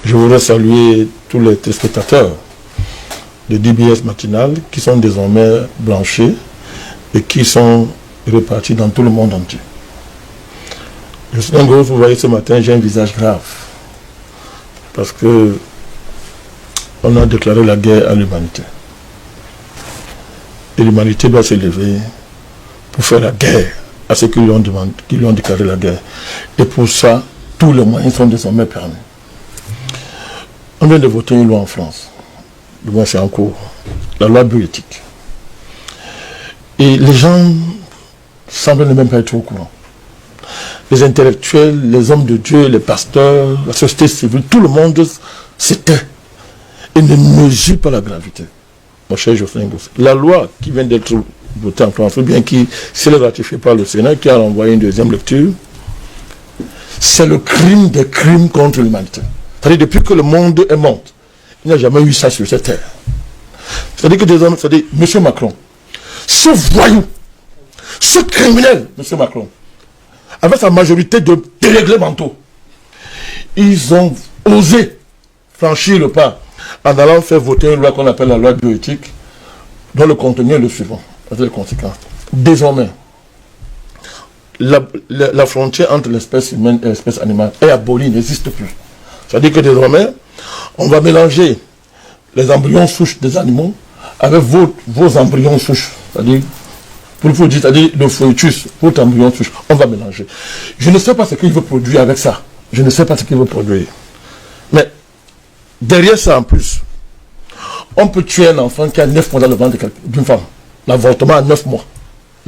Je voudrais saluer tous les téléspectateurs de DBS Matinal qui sont désormais blanchis et qui sont répartis dans tout le monde entier. Je suis un gros, vous voyez ce matin, j'ai un visage grave parce que on a déclaré la guerre à l'humanité. Et l'humanité doit se lever pour faire la guerre à ceux qui lui ont demandé, qui lui ont déclaré la guerre. Et pour ça, tous les moyens sont désormais permis. On vient de voter une loi en France. Du moins, c'est en cours. La loi bioéthique. Et les gens semblent ne même pas être au courant. Les intellectuels, les hommes de Dieu, les pasteurs, la société civile, tout le monde s'éteint et ne mesure pas la gravité. Mon cher Jocelyn Goss, la loi qui vient d'être votée en France, ou bien qui, si elle est ratifiée par le Sénat, qui a renvoyé une deuxième lecture, c'est le crime des crimes contre l'humanité. C'est-à-dire, depuis que le monde est monde, il n'y a jamais eu ça sur cette terre. C'est-à-dire que des hommes, c'est-à-dire, M. Macron, ce voyou, ce criminel, M. Macron, avec sa majorité de délégués mentaux, ils ont osé franchir le pas en allant faire voter une loi qu'on appelle la loi bioéthique, dont le contenu est le suivant, avec les conséquences. Désormais, la frontière entre l'espèce humaine et l'espèce animale est abolie, n'existe plus. C'est-à-dire que désormais, on va mélanger les embryons souches des animaux avec vos embryons souches. C'est-à-dire, pour vous dire, c'est-à-dire le foetus, votre embryon souche, on va mélanger. Je ne sais pas ce qu'il veut produire avec ça. Je ne sais pas ce qu'il veut produire. Mais, derrière ça en plus, on peut tuer un enfant qui a 9 mois dans le ventre d'une femme. L'avortement à 9 mois.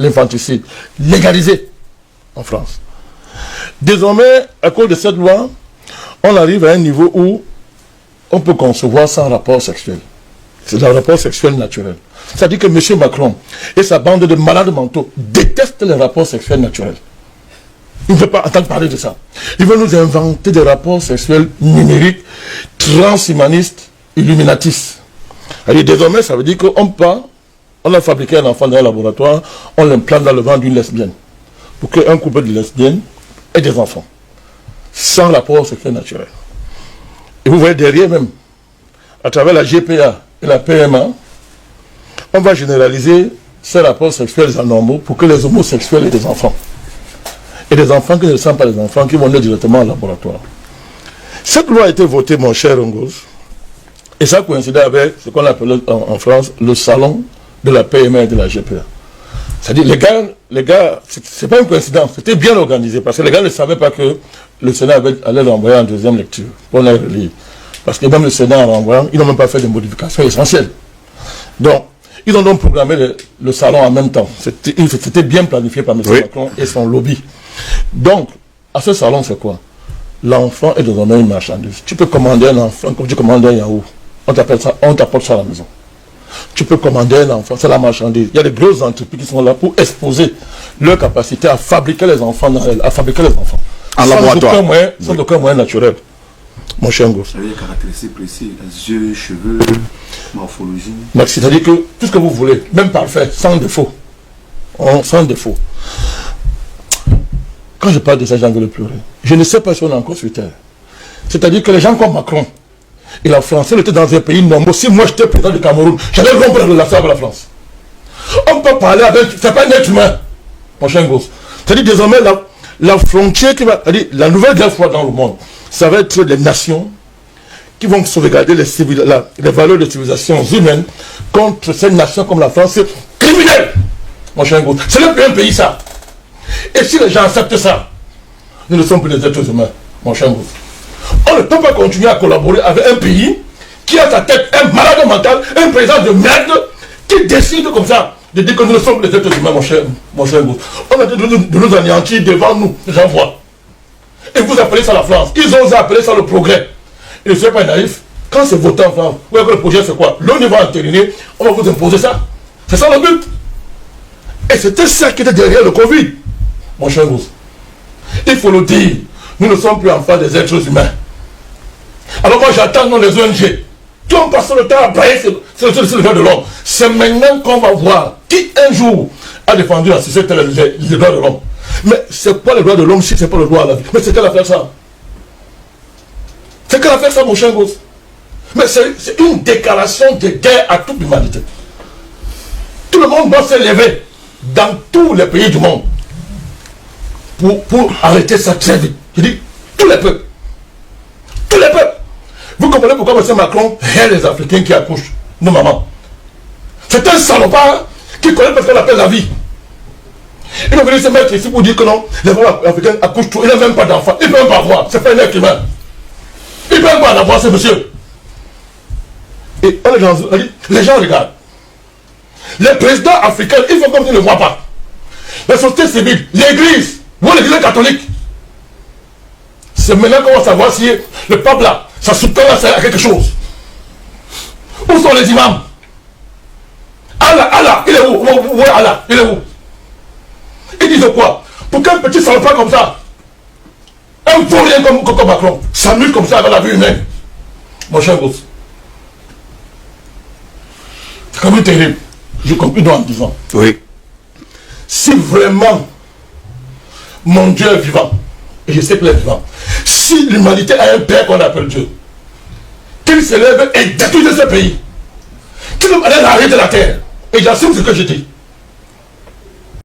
L'infanticide. Légalisé en France. Désormais, à cause de cette loi, on arrive à un niveau où on peut concevoir sans rapport sexuel. C'est un rapport sexuel naturel. C'est-à-dire que M. Macron et sa bande de malades mentaux détestent les rapports sexuels naturels. Il ne veut pas entendre parler de ça. Il veut nous inventer des rapports sexuels numériques, transhumanistes, illuminatistes. Alors, désormais, ça veut dire on a fabriqué un enfant dans un laboratoire, on l'implante dans le ventre d'une lesbienne. Pour qu'un couple de lesbiennes ait des enfants. Sans rapport sexuel naturel. Et vous voyez derrière même, à travers la GPA et la PMA, on va généraliser ces rapports sexuels anormaux pour que les homosexuels aient des enfants. Et des enfants qui ne sont pas des enfants, qui vont aller directement au laboratoire. Cette loi a été votée, mon cher Ngoz, et ça coïncidait avec ce qu'on appelle en France le salon de la PMA et de la GPA. C'est-à-dire, les gars, c'est pas une coïncidence, c'était bien organisé, parce que les gars ne savaient pas que le Sénat allait l'envoyer en deuxième lecture, pour les relire. Parce que même le Sénat, en renvoyant, ils n'ont même pas fait de modifications essentielles. Donc, ils ont donc programmé le salon en même temps. C'était bien planifié par M. Macron et son lobby. Donc, à ce salon, c'est quoi? L'enfant est désormais une marchandise. Tu peux commander un enfant comme tu commandes un yaourt. On t'apporte ça à la maison. Tu peux commander un enfant, c'est la marchandise. Il y a des grosses entreprises qui sont là pour exposer leur capacité à fabriquer les enfants, en laboratoire. Sans aucun moyen naturel. Mon cher Ngoz. Ça veut dire caractéristiques précises, les yeux, cheveux, morphologie. C'est-à-dire que tout ce que vous voulez, même parfait, sans défaut. Sans défaut. Quand je parle de ça, j'ai envie de pleurer. Je ne sais pas si on est encore sur terre. C'est-à-dire que les gens comme Macron et la France, elle était dans un pays normal. Si moi j'étais président du Cameroun, j'allais rompre la relation avec la France. On peut parler avec. C'est pas un être humain, mon cher Ngoz. C'est-à-dire désormais la frontière qui va. C'est-à-dire la nouvelle guerre froide dans le monde, ça va être les nations qui vont sauvegarder les valeurs de civilisation humaines contre ces nations comme la France criminelle, mon cher Ngoz. C'est le plus un pays ça. Et si les gens acceptent ça, nous ne sommes plus des êtres humains, mon cher Ngoz. On ne peut pas continuer à collaborer avec un pays qui a à sa tête un malade mental, un président de merde, qui décide comme ça de dire que nous ne sommes plus des êtres humains, mon cher Ngoz. On a dit de nous anéantir devant nous, les gens voient. Et vous appelez ça la France. Ils ont osé appeler ça le progrès. Et ne soyez pas naïf. Quand c'est voté en France, vous voyez que le projet c'est quoi? L'ONU va entériner, on va vous imposer ça. C'est ça le but. Et c'était ça qui était derrière le Covid, mon cher Ngoz. Il faut le dire. Nous ne sommes plus en face des êtres humains. Alors moi j'attends non, les ONG. Tout on passe le temps à brailler sur le droit de l'homme. C'est maintenant qu'on va voir qui un jour a défendu la société les droits de l'homme. Mais c'est quoi le droit de l'homme si c'est pas le droit à la vie? Mais c'est quelle affaire ça? C'est qu'elle a fait ça, mon cher gosse. Mais c'est une déclaration de guerre à toute l'humanité. Tout le monde doit se lever dans tous les pays du monde pour arrêter ça très vite. Je dis, tous les peuples. Tous les peuples. Vous comprenez pourquoi M. Macron hait les Africains qui accouchent, nos mamans. C'est un salopard qui connaît parce qu'on appelle la vie. Il va venir se mettre ici pour dire que non, les femmes africaines accouchent trop. Il n'a même pas d'enfants. Il ne peut même pas avoir. C'est pas un être humain. Il ne peut même pas en avoir, ce monsieur. Et les gens regardent. Les présidents africains, ils font comme s'ils ne le voient pas. La société civile, l'église, ou l'église catholique. C'est maintenant qu'on va savoir si le pape là, ça soutient à quelque chose. Où sont les imams? Allah, il est où? Où est Allah? Il est où? Ils disent quoi? Pour qu'un petit salopard comme ça, un vaurien comme Macron, s'amuse comme ça dans la vie humaine. Mon cher gosse. C'est quand même terrible. Je conclue en disant. Oui. Si vraiment mon Dieu est vivant, et je sais qu'il est vivant, si l'humanité a un père qu'on appelle Dieu, qu'il se lève et détruise ce pays, qu'il allait arrêter la terre, et j'assume ce que je dis.